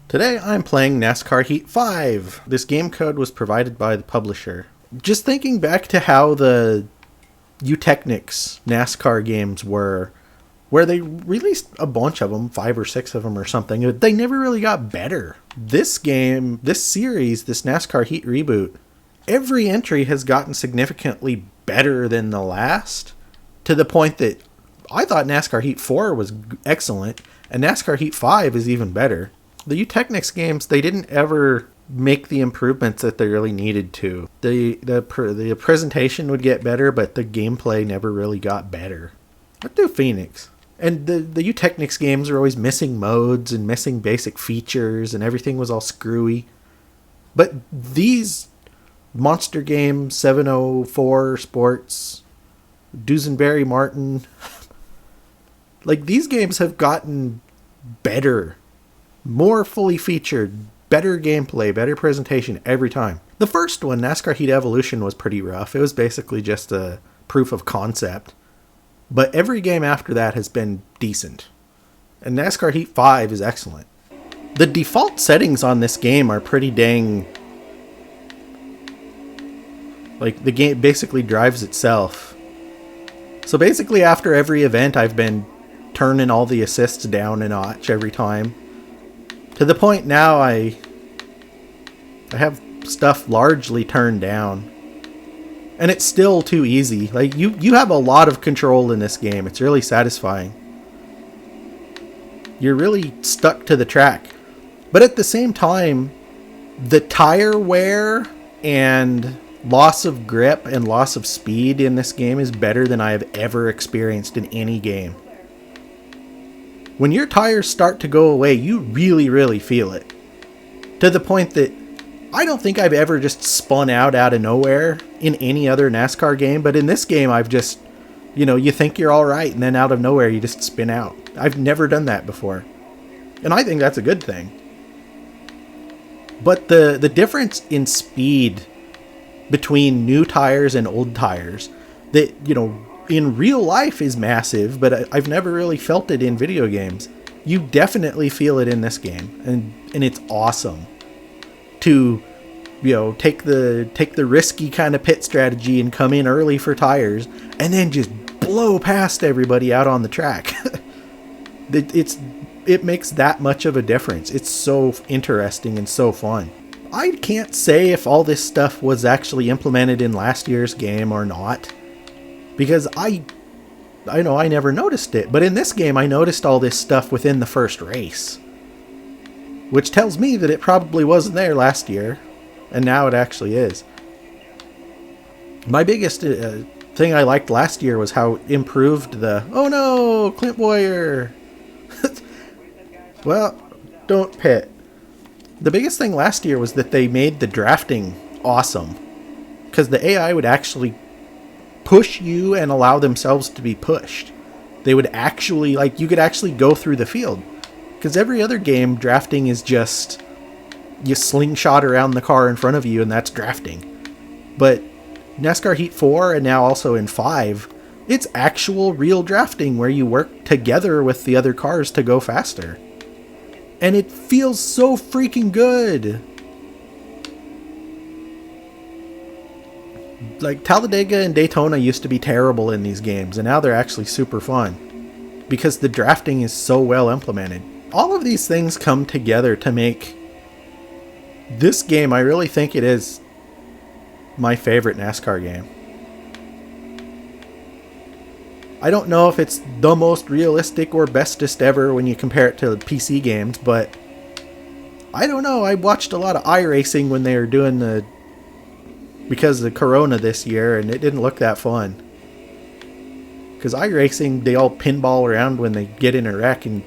Today I'm playing NASCAR Heat 5. This game code was provided by the publisher. Just thinking back to how the Eutechnics NASCAR games were, where they released a bunch of them, 5 or 6 of them or something, but they never really got better. This game, this series, this NASCAR Heat reboot, every entry has gotten significantly better than the last, to the point that I thought NASCAR Heat 4 was excellent, and NASCAR Heat 5 is even better. The Eutechnics games, they didn't ever make the improvements that they really needed to. The presentation would get better, but the gameplay never really got better. What do Phoenix? And the Eutechnics games are always missing modes and missing basic features, and everything was all screwy. But these Monster Games, 704 Sports, Duesenberry Martin, like these games have gotten better. More fully featured, better gameplay, better presentation every time. The first one, NASCAR Heat Evolution, was pretty rough. It was basically just a proof of concept. But every game after that has been decent. And NASCAR Heat 5 is excellent. The default settings on this game are pretty dang... like, the game basically drives itself. So basically after every event I've been turning all the assists down a notch every time. To the point now I have stuff largely turned down. And it's still too easy. Like you have a lot of control in this game. It's really satisfying. You're really stuck to the track. But at the same time, the tire wear and loss of grip and loss of speed in this game is better than I have ever experienced in any game. When your tires start to go away, you really, really feel it. To the point that I don't think I've ever just spun out of nowhere in any other NASCAR game, but in this game I've just, you think you're alright and then out of nowhere you just spin out. I've never done that before. And I think that's a good thing. But the difference in speed between new tires and old tires that, in real life is massive, but I've never really felt it in video games. You definitely feel it in this game, and it's awesome to, take the risky kind of pit strategy and come in early for tires, and then just blow past everybody out on the track. It makes that much of a difference. It's so interesting and so fun. I can't say if all this stuff was actually implemented in last year's game or not, because I know I never noticed it, but in this game I noticed all this stuff within the first race. Which tells me that it probably wasn't there last year, and now it actually is. My biggest thing I liked last year was how improved oh no, Clint Boyer! Well, don't pit. The biggest thing last year was that they made the drafting awesome. Because the AI would actually push you and allow themselves to be pushed. They would actually, you could actually go through the field. Because every other game, drafting is just, you slingshot around the car in front of you and that's drafting. But NASCAR Heat 4 and now also in 5, it's actual real drafting where you work together with the other cars to go faster. And it feels so freaking good. Like, Talladega and Daytona used to be terrible in these games, and now they're actually super fun. Because the drafting is so well implemented. All of these things come together to make this game, I really think it is my favorite NASCAR game. I don't know if it's the most realistic or bestest ever when you compare it to PC games, but I don't know. I watched a lot of iRacing when they were doing because of the Corona this year, and it didn't look that fun. Because iRacing, they all pinball around when they get in a wreck, and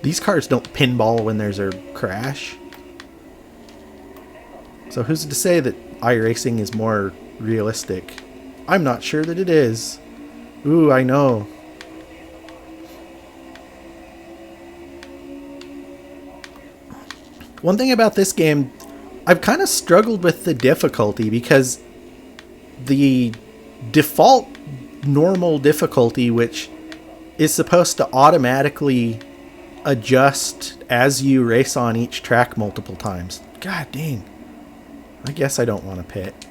these cars don't pinball when there's a crash. So who's to say that iRacing is more realistic? I'm not sure that it is. Ooh, I know. One thing about this game, I've kind of struggled with the difficulty because the default normal difficulty, which is supposed to automatically adjust as you race on each track multiple times. God dang. I guess I don't want to pit.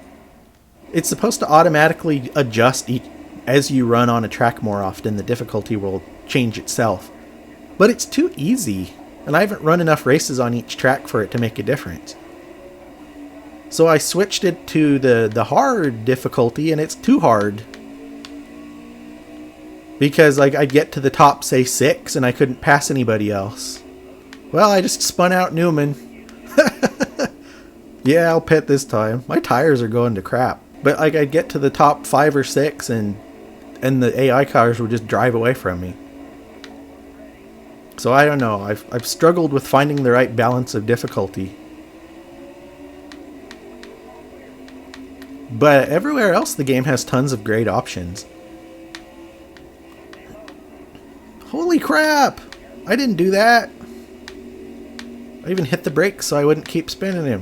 It's supposed to automatically adjust as you run on a track more often. The difficulty will change itself. But it's too easy, and I haven't run enough races on each track for it to make a difference. So I switched it to the hard difficulty, and it's too hard. Because like I'd get to the top, say 6, and I couldn't pass anybody else. Well, I just spun out Newman. Yeah, I'll pit this time. My tires are going to crap. But like I'd get to the top 5 or 6, and the AI cars would just drive away from me. So I don't know. I've struggled with finding the right balance of difficulty. But everywhere else, the game has tons of great options. Holy crap! I didn't do that. I even hit the brakes so I wouldn't keep spinning him.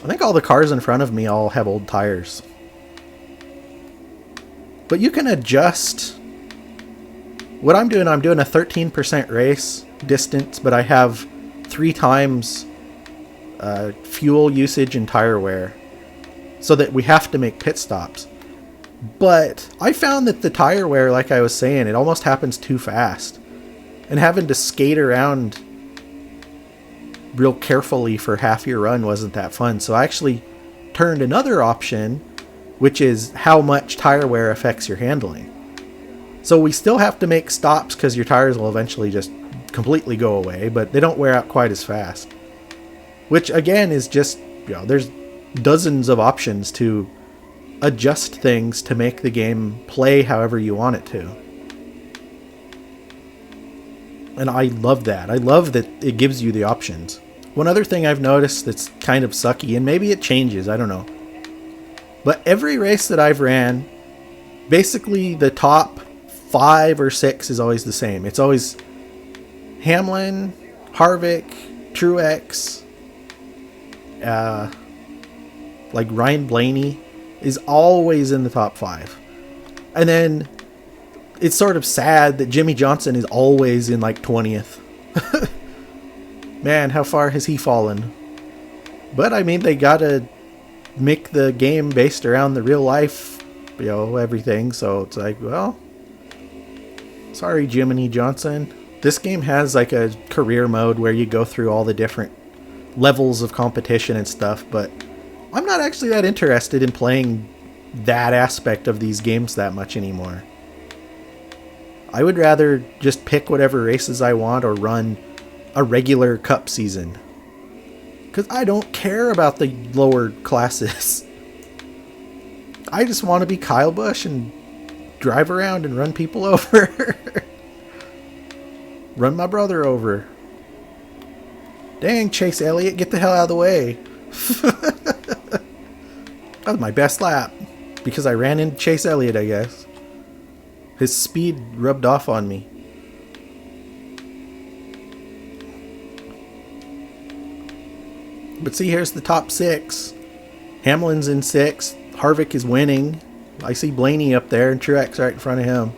I think all the cars in front of me all have old tires. But you can adjust. What I'm doing a 13% race distance, but I have 3 times fuel usage and tire wear, so that we have to make pit stops. But I found that the tire wear, like I was saying, it almost happens too fast. And having to skate around real carefully for half your run wasn't that fun. So I actually turned another option, which is how much tire wear affects your handling. So we still have to make stops because your tires will eventually just completely go away, but they don't wear out quite as fast. Which again is just, there's dozens of options to adjust things to make the game play however you want it to. And I love that. I love that it gives you the options. One other thing I've noticed that's kind of sucky, and maybe it changes, I don't know. But every race that I've ran, basically the top 5 or 6 is always the same. It's always Hamlin, Harvick, Truex, like Ryan Blaney is always in the top 5. And then it's sort of sad that Jimmy Johnson is always in like 20th. Man, how far has he fallen? But I mean, they gotta make the game based around the real life, everything. So it's like, well, sorry, Jiminy Johnson. This game has like a career mode where you go through all the different levels of competition and stuff, but I'm not actually that interested in playing that aspect of these games that much anymore. I would rather just pick whatever races I want or run a regular cup season. Because I don't care about the lower classes. I just want to be Kyle Busch and drive around and run people over. Run my brother over. Dang, Chase Elliott, get the hell out of the way. That was my best lap. Because I ran into Chase Elliott, I guess. His speed rubbed off on me. But see, here's the top 6. Hamlin's in 6th. Harvick is winning. I see Blaney up there and Truex right in front of him.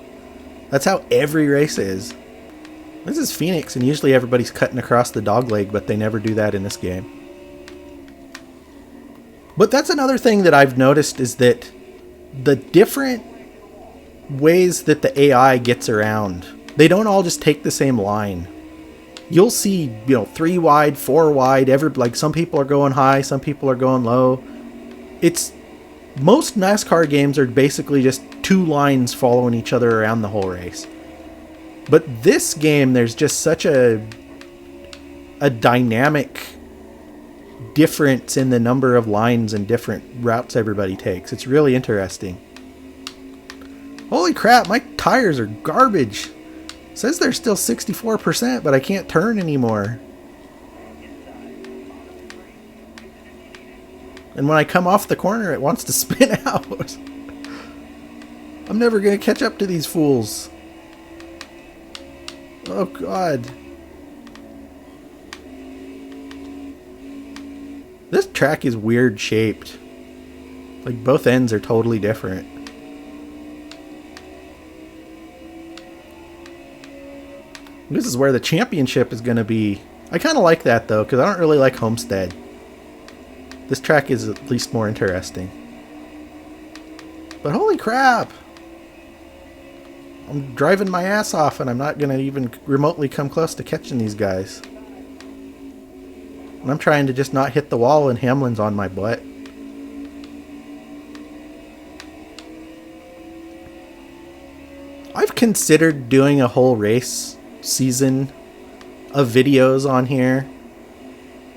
That's how every race is. This is Phoenix, and usually everybody's cutting across the dogleg, but they never do that in this game. But that's another thing that I've noticed, is that the different ways that the AI gets around, they don't all just take the same line. You'll see, 3 wide, 4 wide, like some people are going high, some people are going low. Most NASCAR games are basically just 2 lines following each other around the whole race. But this game, there's just such a dynamic difference in the number of lines and different routes everybody takes. It's really interesting. Holy crap, my tires are garbage. It says they're still 64%, but I can't turn anymore. And when I come off the corner, it wants to spin out. I'm never going to catch up to these fools. Oh, God. This track is weird shaped. Like, both ends are totally different. This is where the championship is going to be. I kind of like that, though, because I don't really like Homestead. This track is at least more interesting. But holy crap! I'm driving my ass off, and I'm not going to even remotely come close to catching these guys. And I'm trying to just not hit the wall, and Hamlin's on my butt. I've considered doing a whole race season of videos on here,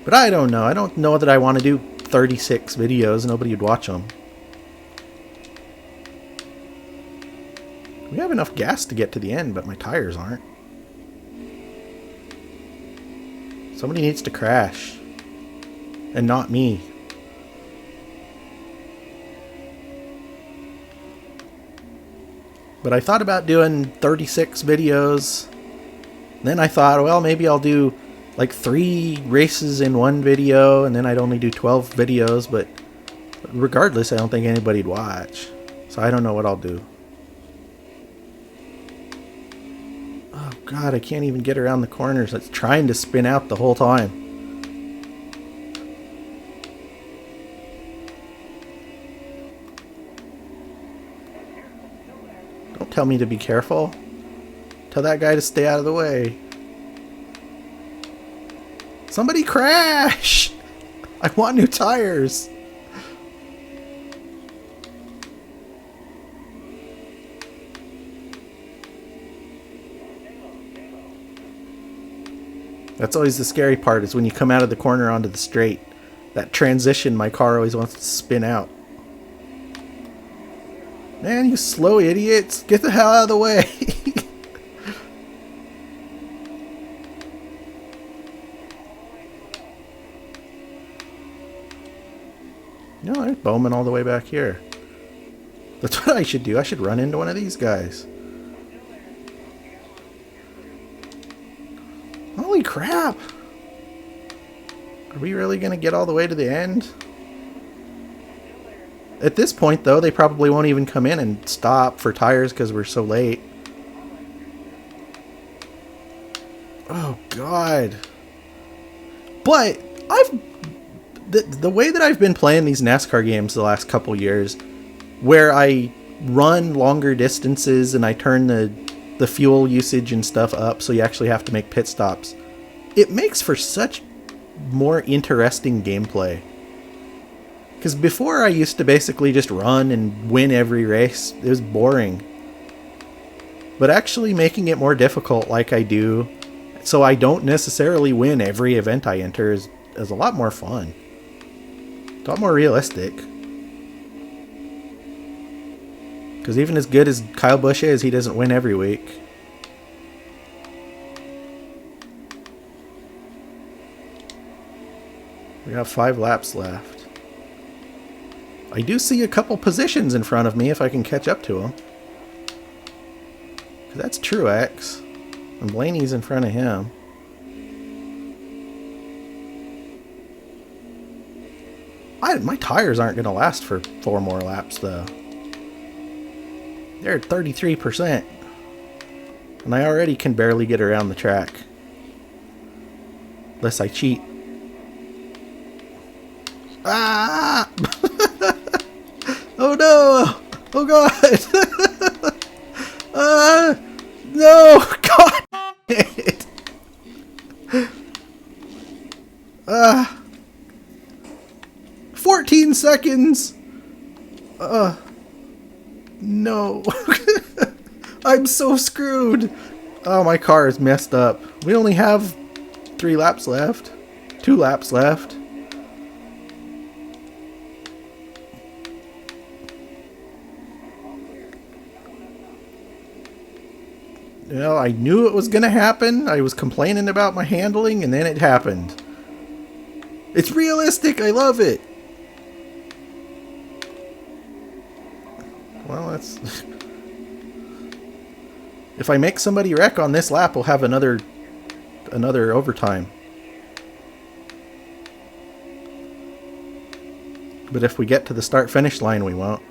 but I don't know. I don't know that I want to do 36 videos. Nobody would watch them. We have enough gas to get to the end, but my tires aren't. Somebody needs to crash, and not me. But I thought about doing 36 videos. Then I thought, well, maybe I'll do like 3 races in one video, and then I'd only do 12 videos. But regardless, I don't think anybody'd watch. So I don't know what I'll do. Oh God, I can't even get around the corners. It's trying to spin out the whole time. Don't tell me to be careful. Tell that guy to stay out of the way. Somebody crash! I want new tires. That's always the scary part, is when you come out of the corner onto the straight. That transition, my car always wants to spin out. Man, you slow idiots. Get the hell out of the way. No, there's Bowman all the way back here. That's what I should do. I should run into one of these guys. Holy crap! Are we really going to get all the way to the end? At this point, though, they probably won't even come in and stop for tires because we're so late. Oh, God. But the way that I've been playing these NASCAR games the last couple years, where I run longer distances and I turn the fuel usage and stuff up so you actually have to make pit stops, it makes for such more interesting gameplay. Because before I used to basically just run and win every race. It was boring. But actually making it more difficult like I do, so I don't necessarily win every event I enter, is a lot more fun. It's a lot more realistic. Because even as good as Kyle Busch is, he doesn't win every week. We have 5 laps left. I do see a couple positions in front of me if I can catch up to them. That's Truex. And Blaney's in front of him. My tires aren't going to last for 4 more laps, though. They're at 33%. And I already can barely get around the track. Unless I cheat. Ah! Oh no! Oh God! No! God! It. 14 seconds! No. I'm so screwed. Oh, my car is messed up. We only have 3 laps left. 2 laps left. Well, I knew it was going to happen. I was complaining about my handling, and then it happened. It's realistic. I love it. Well, that's... If I make somebody wreck on this lap, we'll have another overtime. But if we get to the start-finish line, we won't.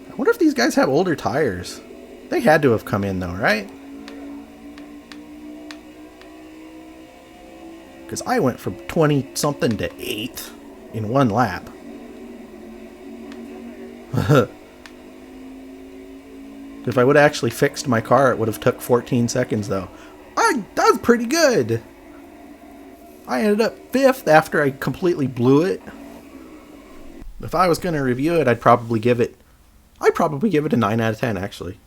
I wonder if these guys have older tires. They had to have come in, though, right? Because I went from 20-something to 8th in one lap. If I would have actually fixed my car, it would have took 14 seconds, though. That was pretty good. I ended up 5th after I completely blew it. If I was going to review it, I'd probably give it a 9 out of 10, actually.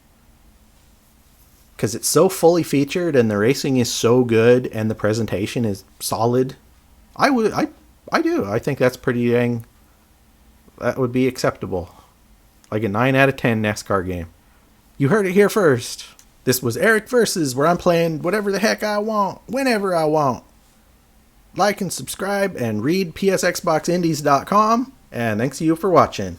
Because it's so fully featured, and the racing is so good, and the presentation is solid. I do. I think that's pretty dang... That would be acceptable. Like a 9 out of 10 NASCAR game. You heard it here first. This was Eric Versus, where I'm playing whatever the heck I want, whenever I want. Like and subscribe, and read psxboxindies.com. And thanks to you for watching.